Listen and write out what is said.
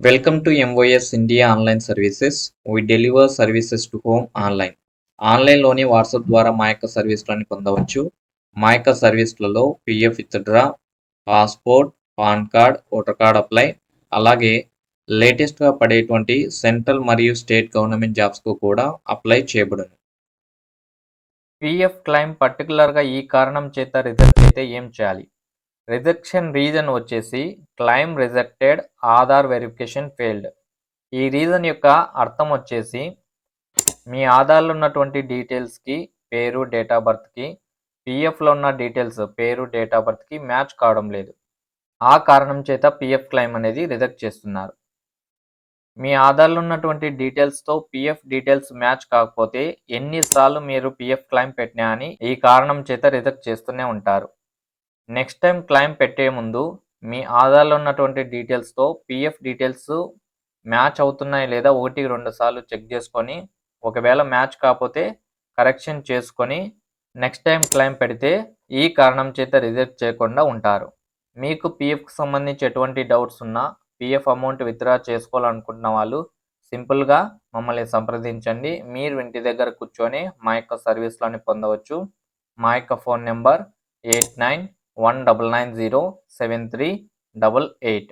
Welcome to MOS India Online Services. We deliver services to home online. ఆన్లైన్లోని WhatsApp ద్వారా మా యొక్క సర్వీస్లని పొందవచ్చు. మా యొక్క సర్వీస్లలో PF withdraw, passport, PAN card, voter card apply, అలాగే లేటెస్ట్గా పడేటువంటి సెంట్రల్ మరియు స్టేట్ గవర్నమెంట్ జాబ్స్కు కూడా అప్లై చేయబడును. పిఎఫ్ క్లెయిమ్ పర్టికులర్గా ఈ కారణం చేత రిజెక్ట్ అయితే ఏం చేయాలి? రిజెక్షన్ రీజన్ వచ్చేసి claim rejected, Aadhaar verification failed. ఈ రీజన్ యొక్క అర్థం వచ్చేసి మీ ఆధార్లో ఉన్నటువంటి డీటెయిల్స్కి పేరు, డేట్ ఆఫ్ బర్త్కి పిఎఫ్లో ఉన్న డీటెయిల్స్ పేరు, డేట్ ఆఫ్ బర్త్కి మ్యాచ్ కావడం లేదు. ఆ కారణం చేత పిఎఫ్ క్లెయిమ్ అనేది రిజెక్ట్ చేస్తున్నారు. మీ ఆధార్లో ఉన్నటువంటి డీటెయిల్స్తో పిఎఫ్ డీటెయిల్స్ మ్యాచ్ కాకపోతే ఎన్నిసార్లు మీరు పిఎఫ్ క్లెయిమ్ పెట్టినా అని ఈ కారణం చేత రిజెక్ట్ చేస్తూనే ఉంటారు. నెక్స్ట్ టైం క్లెయిమ్ పెట్టే ముందు మీ ఆధార్లో ఉన్నటువంటి డీటెయిల్స్తో పిఎఫ్ డీటెయిల్స్ మ్యాచ్ అవుతున్నాయి లేదా 1-2 సార్లు చెక్ చేసుకొని, ఒకవేళ మ్యాచ్ కాకపోతే కరెక్షన్ చేసుకొని నెక్స్ట్ టైం క్లెయిమ్ పెడితే ఈ కారణం చేత రిజెక్ట్ చేయకుండా ఉంటారు. మీకు పిఎఫ్కి సంబంధించి ఎటువంటి డౌట్స్ ఉన్నా, పిఎఫ్ అమౌంట్ విత్డ్రా చేసుకోవాలనుకుంటున్న వాళ్ళు సింపుల్గా మమ్మల్ని సంప్రదించండి. మీరు ఇంటి దగ్గర కూర్చొని మా యొక్క సర్వీస్లని పొందవచ్చు. మా యొక్క ఫోన్ నెంబర్ 8919907388.